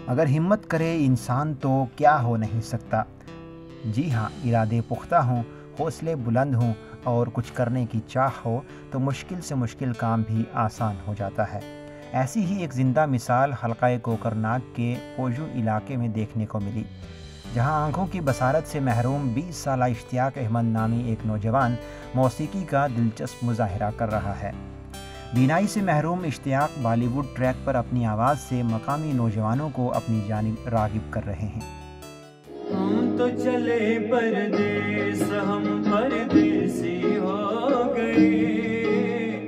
अगर हिम्मत करे इंसान तो क्या हो नहीं सकता। जी हाँ, इरादे पुख्ता हों, हौसले बुलंद हों और कुछ करने की चाह हो तो मुश्किल से मुश्किल काम भी आसान हो जाता है। ऐसी ही एक ज़िंदा मिसाल हल्का कोकरनाग के पोजू इलाके में देखने को मिली, जहाँ आंखों की बसारत से महरूम 20 साला इश्तियाक अहमद नामी एक नौजवान मौसीकी का दिलचस्प मुजाहिरा कर रहा है। बीनाई से महरूम इश्तियाक बॉलीवुड ट्रैक पर अपनी आवाज़ से मकामी नौजवानों को अपनी जानिब रागिब कर रहे हैं। हम तो चले परदेस, हम परदेसी हो गए।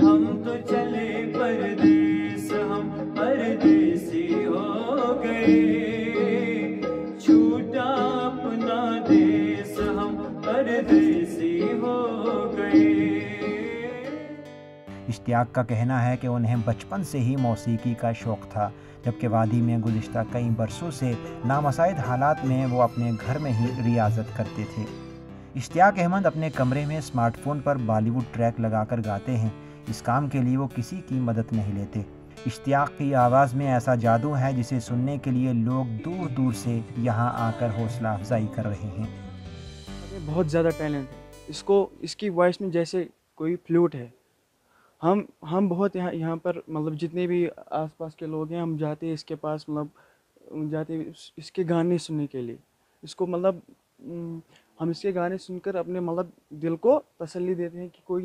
हम तो चले परदेस, हम परदेसी हो गए। छूटा अपना देश, हम परदेसी हो गए। इश्तियाक का कहना है कि उन्हें बचपन से ही मौसीकी का शौक़ था, जबकि वादी में गुज़िश्ता कई बरसों से नामसाइद हालात में वो अपने घर में ही रियाज़त करते थे। इश्तियाक अहमद अपने कमरे में स्मार्टफोन पर बॉलीवुड ट्रैक लगाकर गाते हैं। इस काम के लिए वो किसी की मदद नहीं लेते। इश्तियाक की आवाज़ में ऐसा जादू है जिसे सुनने के लिए लोग दूर दूर से यहाँ आकर हौसला अफजाई कर रहे हैं। बहुत ज़्यादा टैलेंट है इसकी वॉइस में जैसे कोई फ्लूट है। हम बहुत यहाँ पर मतलब जितने भी आसपास के लोग हैं, हम जाते हैं इसके पास, मतलब जाते हैं इसके गाने सुनने के लिए। इसको मतलब हम इसके गाने सुनकर अपने मतलब दिल को तसल्ली देते हैं कि कोई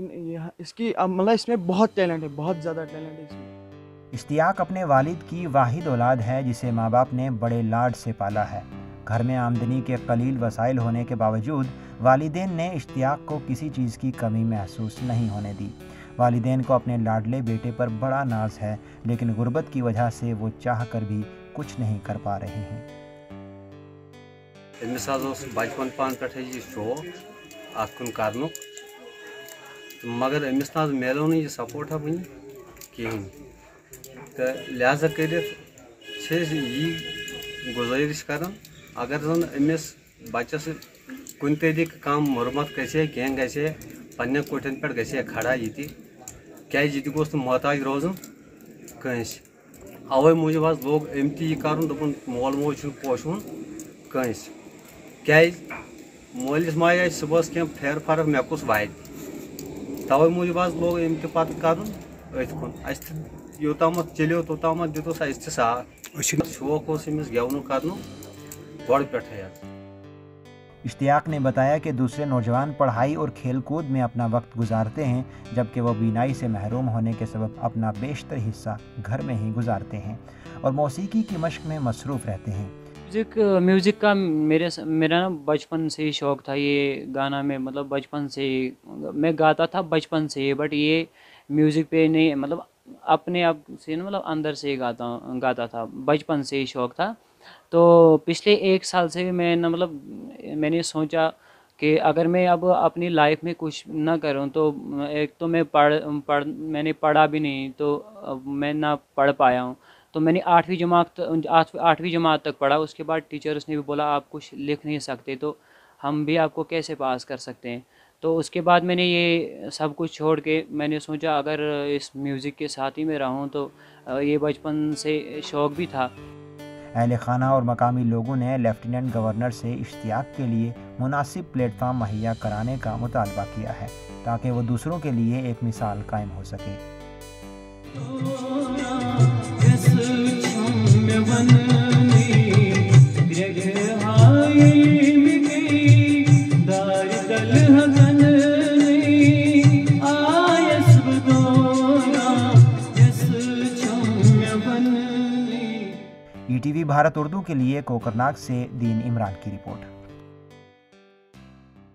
इसकी मतलब इसमें बहुत टैलेंट है, बहुत ज़्यादा टैलेंट है इसमें। इश्तियाक अपने वालिद की वाहिद औलाद है जिसे माँ बाप ने बड़े लाड से पाला है। घर में आमदनी के कलील वसाइल होने के बावजूद वालिदैन ने इश्तियाक को किसी चीज़ की कमी महसूस नहीं होने दी। वालिदैन को अपने लाडले बेटे पर बड़ा नाज है, लेकिन गुर्बत की वजह से वो चाह कर भी कुछ नहीं कर पा रहे हैं। बचपन पान पे शौक अत कुन कर, मगर अमिस ना मिलो नहीं सपोर्ट वन कहें, तो लिहाजा कर गुजारिश कर अगर जन अमिस बच्चस कुन तरीक कम मुरम्मत गए कह गए पन्ने कोठन पे गए खड़ा ये क्या गोस मोहताज रोजन कंस। अवे मूजूब आज लोग अम ती कर मोल मोज पोशन कंस, क्या मोलिस माज आज सुबह कह फेर फर्क मे कुस वात, तवे मूजूब आज लोग अम पत कर अथ योतम चलो तोतम दितुस अस साथ शौक अमिस गेवन कर गोड़ पे। इश्तियाक ने बताया कि दूसरे नौजवान पढ़ाई और खेलकूद में अपना वक्त गुजारते हैं, जबकि वो बीनाई से महरूम होने के सबब अपना बेशतर हिस्सा घर में ही गुजारते हैं और मौसीकी की मशक में मसरूफ़ रहते हैं। म्यूज़िक का मेरा ना बचपन से ही शौक़ था। ये गाना में मतलब बचपन से ही मैं गाता था बचपन से ही, बट ये म्यूज़िक पे नहीं, मतलब अपने आप से ना मतलब अंदर से ही गाता था, बचपन से ही शौक़ था। तो पिछले 1 साल से मैंने सोचा कि अगर मैं अब अपनी लाइफ में कुछ ना करूं तो एक तो मैंने पढ़ा भी नहीं, तो अब मैं ना पढ़ पाया हूं। तो मैंने 8वीं जमात तक पढ़ा। उसके बाद टीचर्स ने भी बोला आप कुछ लिख नहीं सकते तो हम भी आपको कैसे पास कर सकते हैं। तो उसके बाद मैंने ये सब कुछ छोड़ के मैंने सोचा अगर इस म्यूज़िक के साथ ही मैं रहूँ तो ये बचपन से शौक़ भी था। अहले खाना और मकामी लोगों ने लेफ्टिनेंट गवर्नर से इश्तियाक के लिए मुनासिब प्लेटफार्म मुहैया कराने का मुतालबा किया है ताकि वो दूसरों के लिए एक मिसाल कायम हो सके। ETV भारत उर्दू के लिए कोकरनाग से दीन इमरान की रिपोर्ट।